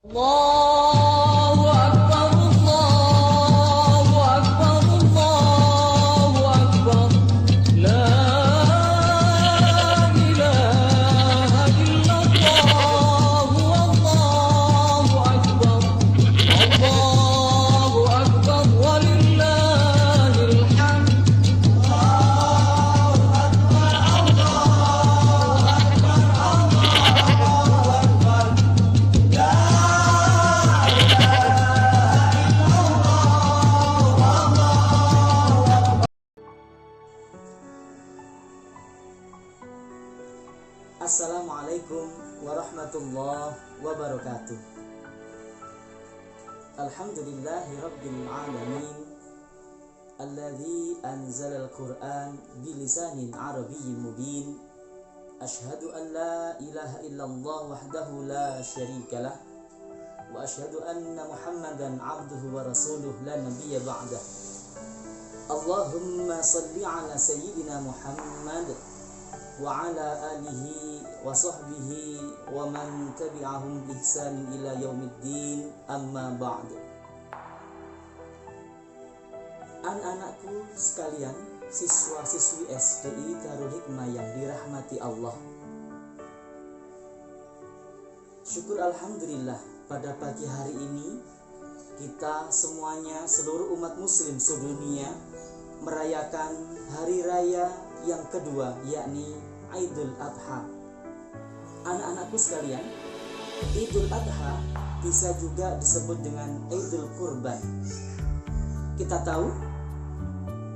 Allahu Akbar, Allahu Akbar, Allahu Akbar. La ilaha illallah, Allahu Akbar. Allahu Akbar, walillahil hamd. Assalamualaikum warahmatullahi wabarakatuh. Alhamdulillahi rabbil alamin, alladzi anzalal Qur'an bilisanin arabiyyin mubin. Ashhadu an la ilaha illallah wahdahu la syarikalah, wa ashhadu anna Muhammadan abduhu wa rasuluh la nabiyya ba'dah. Allahumma salli ala sayyidina Muhammad wa ala alihi wa sahbihi wa man tabi'ahum bi ihsan ila yaumiddin, amma ba'd. Anak-anakku sekalian, siswa-siswi SDI Darul Hikmah yang dirahmati Allah, syukur alhamdulillah pada pagi hari ini kita semuanya, seluruh umat muslim sedunia, merayakan hari raya yang kedua, yakni Idul Adha. Anak-anakku sekalian, Idul Adha bisa juga disebut dengan Idul Kurban. Kita tahu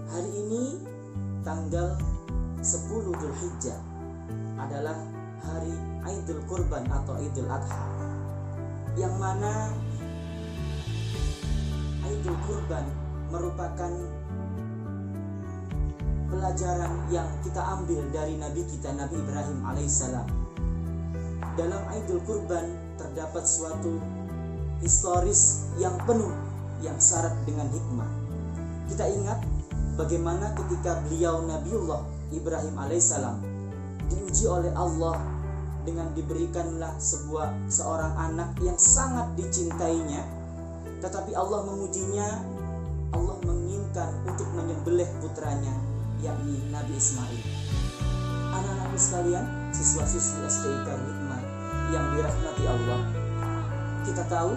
hari ini tanggal 10 Dzulhijjah adalah hari Idul Kurban atau Idul Adha, yang mana Idul Kurban merupakan pelajaran yang kita ambil dari Nabi kita, Nabi Ibrahim alaihissalam. Dalam Idul Kurban terdapat suatu historis yang penuh, yang syarat dengan hikmah. Kita ingat bagaimana ketika beliau Nabiullah Ibrahim alaihissalam diuji oleh Allah dengan diberikanlah seorang anak yang sangat dicintainya, tetapi Allah mengujinya. Allah menginginkan untuk menyembelih putranya, yakni Nabi Ismail. Anak-anakku sekalian, siswa-siswi SDI Darul Hikmah yang dirahmati Allah, kita tahu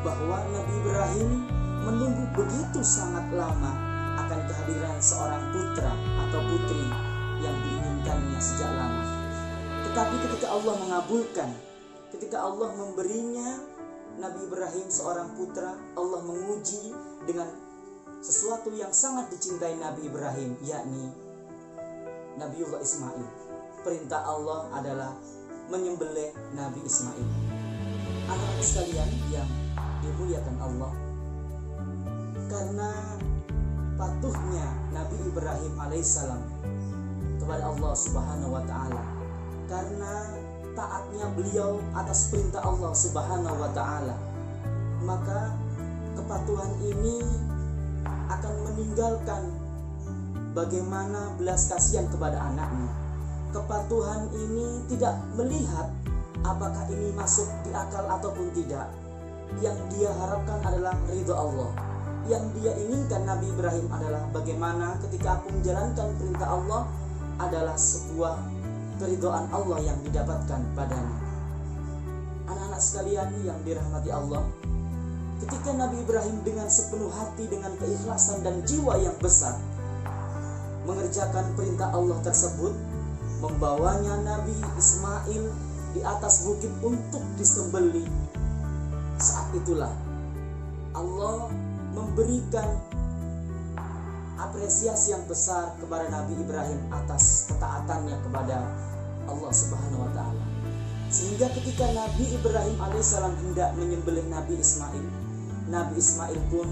bahwa Nabi Ibrahim menunggu begitu sangat lama akan kehadiran seorang putra atau putri yang diinginkannya sejak lama. Tetapi ketika Allah mengabulkan, ketika Allah memberinya Nabi Ibrahim seorang putra, Allah menguji dengan sesuatu yang sangat dicintai Nabi Ibrahim, yakni Nabiullah Ismail. Perintah Allah adalah menyembelih Nabi Ismail. Anak-anak sekalian yang dimuliakan Allah, karena patuhnya Nabi Ibrahim alaihissalam kepada Allah subhanahu wa ta'ala, karena taatnya beliau atas perintah Allah subhanahu wa ta'ala, maka kepatuhan ini akan meninggalkan bagaimana belas kasihan kepada anaknya. Kepatuhan ini tidak melihat apakah ini masuk di akal ataupun tidak. Yang dia harapkan adalah ridha Allah. Yang dia inginkan Nabi Ibrahim adalah bagaimana ketika aku menjalankan perintah Allah adalah sebuah keridhaan Allah yang didapatkan padanya. Anak-anak sekalian yang dirahmati Allah, ketika Nabi Ibrahim dengan sepenuh hati, dengan keikhlasan dan jiwa yang besar mengerjakan perintah Allah tersebut, membawanya Nabi Ismail di atas bukit untuk disembelih, saat itulah Allah memberikan apresiasi yang besar kepada Nabi Ibrahim atas ketaatannya kepada Allah subhanahu wa ta'ala. Sehingga ketika Nabi Ibrahim alaihissalam hendak menyembelih Nabi Ismail pun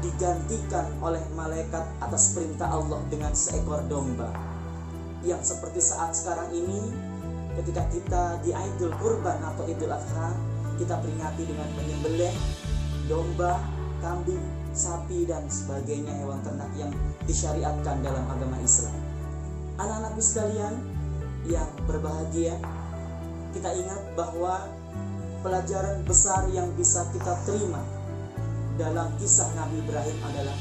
digantikan oleh malaikat atas perintah Allah dengan seekor domba. Yang seperti saat sekarang ini, ketika kita di Idul Kurban atau Idul Adha, kita peringati dengan menyembelih domba, kambing, sapi dan sebagainya, hewan ternak yang disyariatkan dalam agama Islam. Anak-anakku sekalian yang berbahagia, kita ingat bahwa pelajaran besar yang bisa kita terima dalam kisah Nabi Ibrahim adalah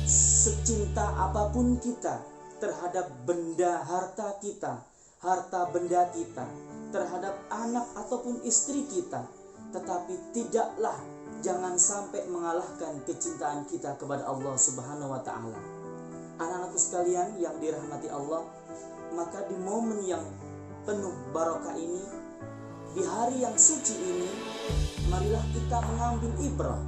secinta apapun kita terhadap benda harta kita, harta benda kita, terhadap anak ataupun istri kita, tetapi jangan sampai mengalahkan kecintaan kita kepada Allah Subhanahu wa taala. Anak-anakku sekalian yang dirahmati Allah, maka di momen yang penuh barokah ini, di hari yang suci ini, marilah kita mengambil ibrah,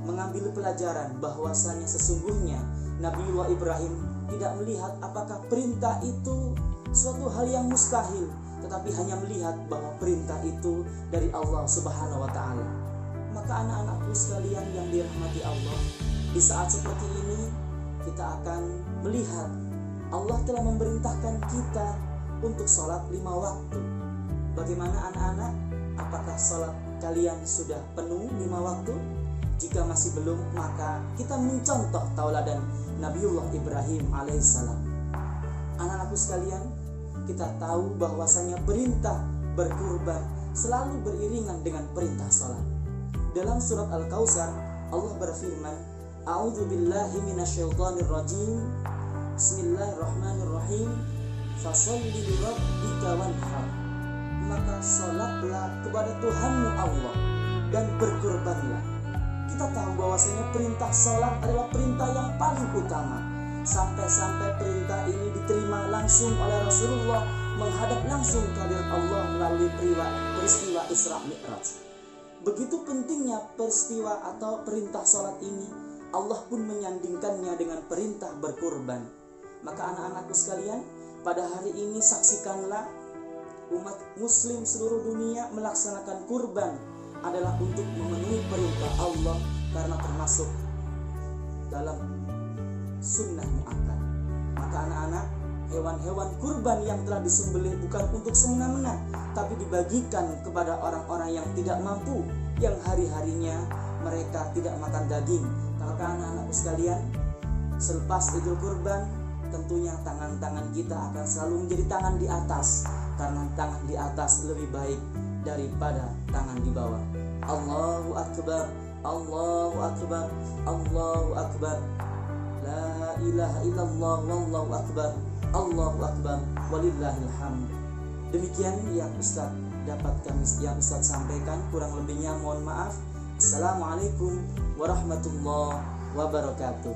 mengambil pelajaran bahwasanya sesungguhnya Nabiullah Ibrahim tidak melihat apakah perintah itu suatu hal yang mustahil, tetapi hanya melihat bahwa perintah itu dari Allah Subhanahu wa taala. Maka anak-anakku sekalian yang dirahmati Allah, di saat seperti ini kita akan melihat Allah telah memerintahkan kita untuk sholat 5 waktu. Bagaimana anak-anak? Apakah sholat kalian sudah penuh 5 waktu? Jika masih belum, maka kita mencontoh tauladan Nabiullah Ibrahim alaihissalam. Anak-anakku sekalian, kita tahu bahwasanya perintah berkurban selalu beriringan dengan perintah sholat. Dalam surat Al-Kautsar, Allah berfirman, A'udzu billahi minasyaitonir rajim. Bismillahirrahmanirrahim. Fasholli lirabbika wanhar. Maka salatlah kepada Tuhanmu Allah dan berkurbanlah. Kita tahu bahwasanya perintah salat adalah perintah yang paling utama. Sampai-sampai perintah ini diterima langsung oleh Rasulullah menghadap langsung kehadirat Allah melalui peristiwa Isra Mi'raj. Begitu pentingnya peristiwa atau perintah salat ini, Allah pun menyandingkannya dengan perintah berkurban. Maka anak-anakku sekalian, pada hari ini saksikanlah umat muslim seluruh dunia melaksanakan kurban adalah untuk memenuhi perintah Allah, karena termasuk dalam sunnah muakkad. Maka anak-anak, hewan-hewan kurban yang telah disembelih bukan untuk semena-mena, tapi dibagikan kepada orang-orang yang tidak mampu, yang hari-harinya mereka tidak makan daging. Maka anak-anakku sekalian, selepas Idul Kurban, tentunya tangan-tangan kita akan selalu menjadi tangan di atas, karena tangan di atas lebih baik daripada tangan di bawah. Allahu Akbar, Allahu Akbar, Allahu Akbar. La ilaha illallah, wallahu akbar, Allahu akbar, walillahil hamd. Demikian yang Ustaz sampaikan, kurang lebihnya mohon maaf. Assalamualaikum warahmatullahi wabarakatuh.